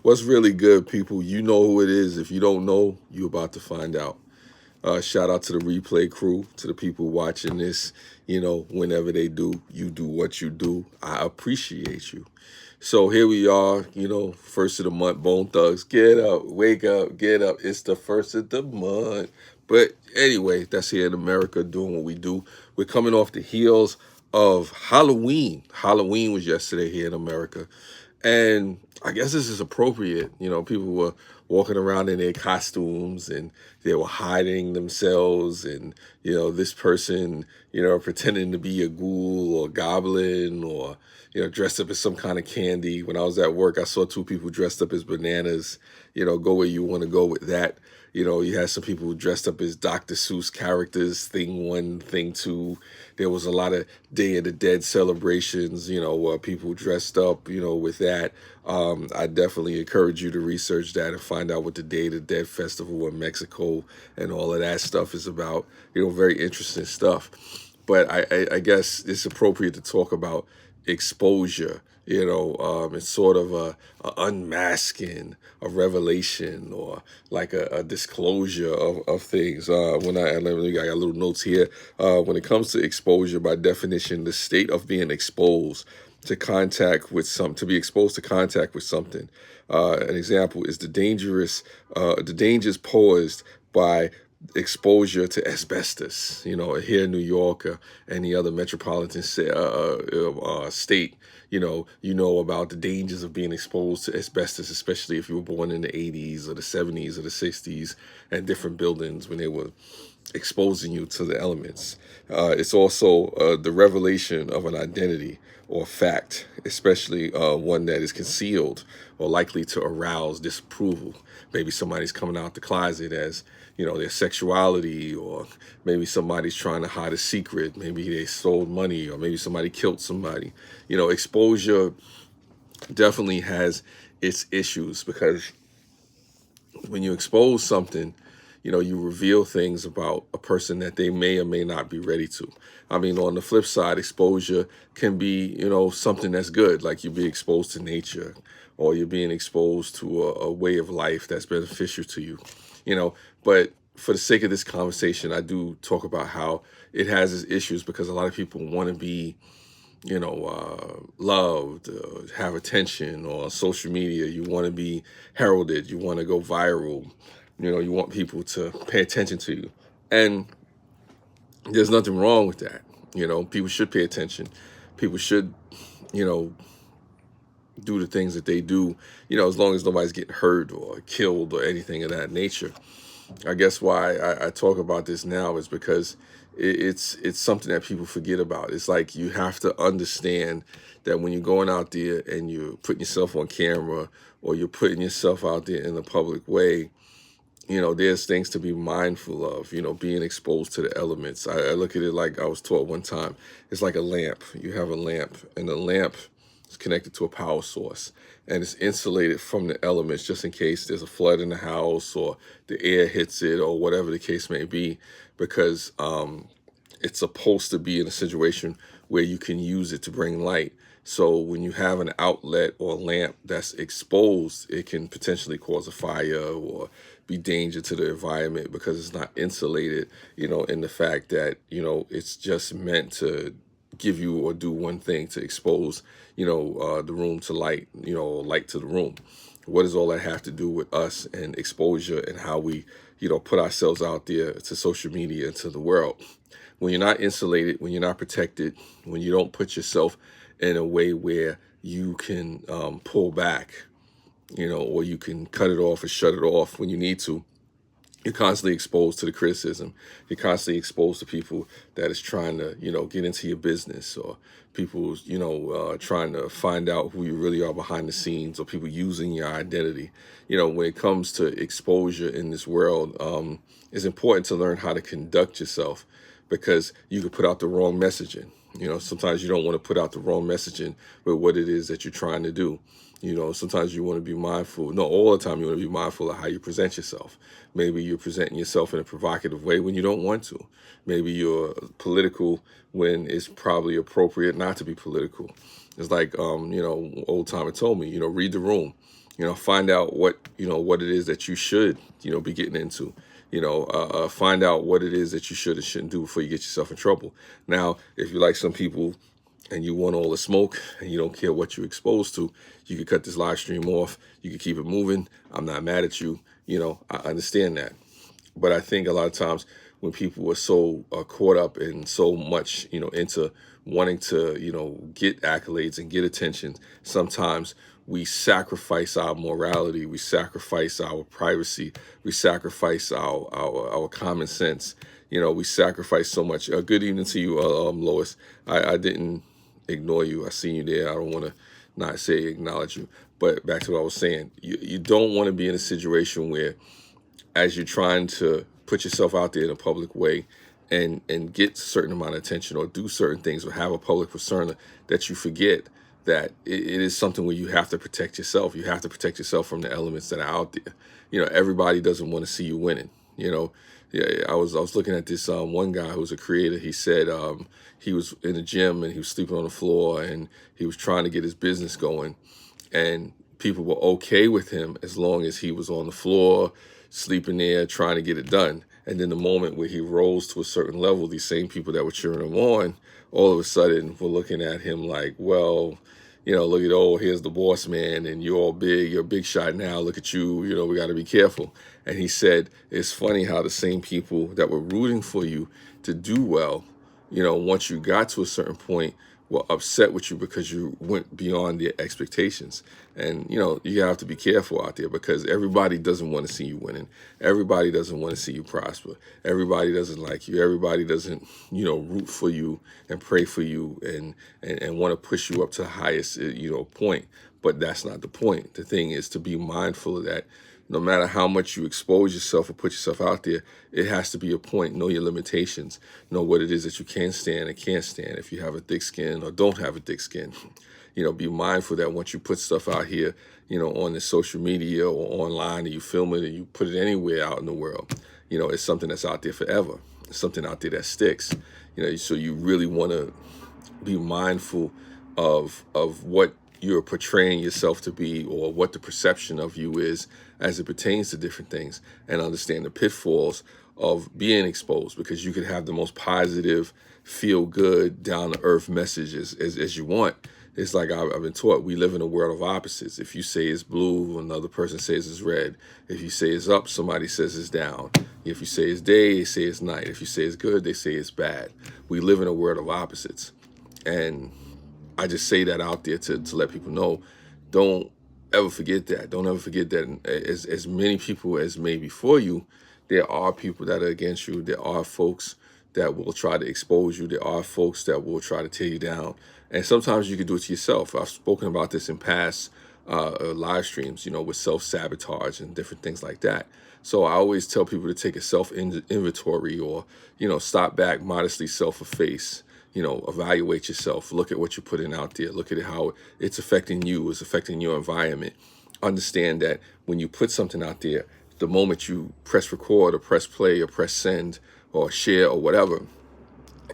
What's really good, people? You know who it is. If you don't know, you're about to find out. Shout out to the replay crew, to the people watching this. Whenever they do, you do what you do. I appreciate you. So here we are, first of the month, Bone Thugs. Get up, wake up, get up. It's the first of the month. But anyway, that's here in America doing what we do. We're coming off the heels of Halloween. Halloween was yesterday here in America. And I guess this is appropriate. People were walking around in their costumes and they were hiding themselves. And, this person, pretending to be a ghoul or goblin or, dressed up as some kind of candy. When I was at work, I saw two people dressed up as bananas. Go where you want to go with that. You had some people who dressed up as Dr. Seuss characters, thing one, thing two. There was a lot of Day of the Dead celebrations, where people dressed up, with that. I definitely encourage you to research that and find out what the Day of the Dead festival in Mexico and all of that stuff is about. Very interesting stuff. But I guess it's appropriate to talk about exposure. It's sort of a unmasking, a revelation, or like a disclosure of things. I got little notes here. When it comes to exposure, by definition, the state of being exposed to be exposed to contact with something. An example is the dangers posed by exposure to asbestos. Here in New York, any other metropolitan state, about the dangers of being exposed to asbestos, especially if you were born in the 80s or the 70s or the 60s, and different buildings when they were exposing you to the elements. It's also the revelation of an identity or fact, especially one that is concealed or likely to arouse disapproval. Maybe somebody's coming out the closet as, their sexuality, or maybe somebody's trying to hide a secret. Maybe they stole money, or maybe somebody killed somebody. Exposure definitely has its issues because when you expose something, you reveal things about a person that they may or may not be ready to. I mean, on the flip side, exposure can be, something that's good, like you're being exposed to nature, or you're being exposed to a way of life that's beneficial to you, But for the sake of this conversation, I do talk about how it has its issues because a lot of people want to be loved, have attention, or on social media, you want to be heralded, you want to go viral, you want people to pay attention to you. And there's nothing wrong with that. People should pay attention. People should, you know, do the things that they do, as long as nobody's getting hurt or killed or anything of that nature. I guess why I talk about this now is because it's something that people forget about. It's like you have to understand that when you're going out there and you're putting yourself on camera or you're putting yourself out there in a public way, there's things to be mindful of, being exposed to the elements. I look at it like I was taught one time. It's like a lamp. You have a lamp, and the lamp is connected to a power source, and it's insulated from the elements just in case there's a flood in the house or the air hits it or whatever the case may be, because it's supposed to be in a situation where you can use it to bring light. So when you have an outlet or a lamp that's exposed, it can potentially cause a fire or be danger to the environment because it's not insulated, in the fact that, it's just meant to give you or do one thing to expose, the room to light, light to the room. What does all that have to do with us and exposure and how we, put ourselves out there to social media and to the world? When you're not insulated, when you're not protected, when you don't put yourself in a way where you can pull back, or you can cut it off or shut it off when you need to, you're constantly exposed to the criticism. You're constantly exposed to people that is trying to, get into your business, or people, trying to find out who you really are behind the scenes, or people using your identity. When it comes to exposure in this world, it's important to learn how to conduct yourself, because you could put out the wrong messaging. Sometimes you don't want to put out the wrong messaging with what it is that you're trying to do. Sometimes you want to be mindful. No, all the time you want to be mindful of how you present yourself. Maybe you're presenting yourself in a provocative way when you don't want to. Maybe you're political when it's probably appropriate not to be political. It's like, old timer told me, read the room. Find out what it is that you should, be getting into. Find out what it is that you should and shouldn't do before you get yourself in trouble. Now, if you like some people and you want all the smoke and you don't care what you're exposed to, you can cut this live stream off. You can keep it moving. I'm not mad at you. I understand that. But I think a lot of times when people are so caught up and so much, into wanting to, get accolades and get attention, sometimes we sacrifice our morality, we sacrifice our privacy, we sacrifice our common sense. We sacrifice so much. Good evening to you, Lois. I didn't ignore you. I seen you there. I don't want to not say acknowledge you. But back to what I was saying, you don't want to be in a situation where, as you're trying to put yourself out there in a public way and get a certain amount of attention or do certain things or have a public persona, that you forget that it is something where you have to protect yourself. You have to protect yourself from the elements that are out there. Everybody doesn't want to see you winning. Yeah, I was looking at this one guy who's a creator. He said he was in the gym and he was sleeping on the floor and he was trying to get his business going, and people were okay with him as long as he was on the floor, sleeping there, trying to get it done. And then the moment where he rose to a certain level, these same people that were cheering him on, all of a sudden were looking at him like, well, look at, oh, here's the boss man, and you're all big, you're a big shot now, look at you, we got to be careful. And he said, it's funny how the same people that were rooting for you to do well, once you got to a certain point, were upset with you because you went beyond their expectations. And, you have to be careful out there because everybody doesn't want to see you winning. Everybody doesn't want to see you prosper. Everybody doesn't like you. Everybody doesn't, root for you and pray for you and want to push you up to the highest, point. But that's not the point. The thing is to be mindful of that. No matter how much you expose yourself or put yourself out there, it has to be a point. Know your limitations. Know what it is that you can stand and can't stand. If you have a thick skin or don't have a thick skin, be mindful that once you put stuff out here, on the social media or online, and you film it and you put it anywhere out in the world, it's something that's out there forever. It's something out there that sticks. So you really want to be mindful of what you're portraying yourself to be or what the perception of you is as it pertains to different things, and understand the pitfalls of being exposed, because you could have the most positive, feel good, down to earth messages as you want. It's like I've been taught, we live in a world of opposites. If you say it's blue, another person says it's red. If you say it's up, somebody says it's down. If you say it's day, they say it's night. If you say it's good, they say it's bad. We live in a world of opposites. And I just say that out there to let people know, don't ever forget that. Don't ever forget that as many people as may be for you, there are people that are against you. There are folks that will try to expose you. There are folks that will try to tear you down. And sometimes you can do it to yourself. I've spoken about this in past live streams, with self-sabotage and different things like that. So I always tell people to take a self-inventory or, stop back, modestly self-efface, evaluate yourself, look at what you're putting out there, look at how it's affecting you, it's affecting your environment. Understand that when you put something out there, the moment you press record or press play or press send or share or whatever,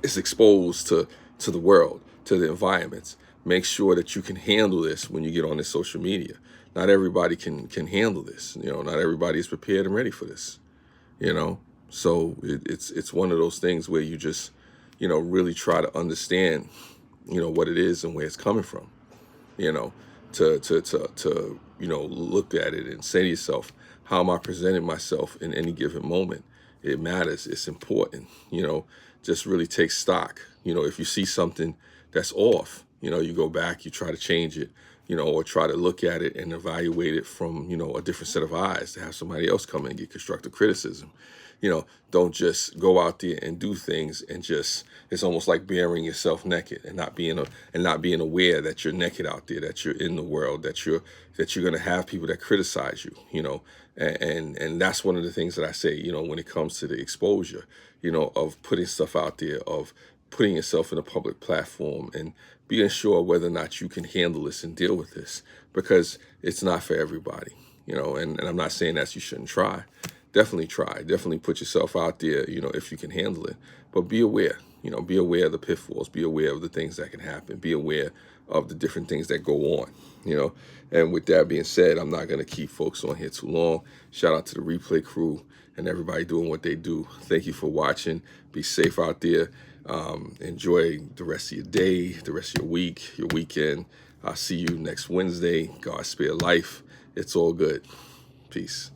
it's exposed to the world, to the environments. Make sure that you can handle this when you get on this social media. Not everybody can handle this. Not everybody is prepared and ready for this. So it's one of those things where you just, really try to understand, what it is and where it's coming from. To look at it and say to yourself, how am I presenting myself in any given moment? It matters. It's important. Just really take stock. If you see something that's off, you go back, you try to change it, or try to look at it and evaluate it from, a different set of eyes, to have somebody else come in and get constructive criticism. Don't just go out there and do things and just, it's almost like burying yourself naked and not being aware that you're naked out there, that you're in the world, that you're going to have people that criticize you, and that's one of the things that I say, when it comes to the exposure, of putting stuff out there, of putting yourself in a public platform and being sure whether or not you can handle this and deal with this, because it's not for everybody, and I'm not saying that you shouldn't try. Definitely try. Definitely put yourself out there, if you can handle it. But be aware, be aware of the pitfalls. Be aware of the things that can happen. Be aware of the different things that go on, you know. And with that being said, I'm not going to keep folks on here too long. Shout out to the replay crew and everybody doing what they do. Thank you for watching. Be safe out there. Enjoy the rest of your day, the rest of your week, your weekend. I'll see you next Wednesday. God spare life. It's all good. Peace.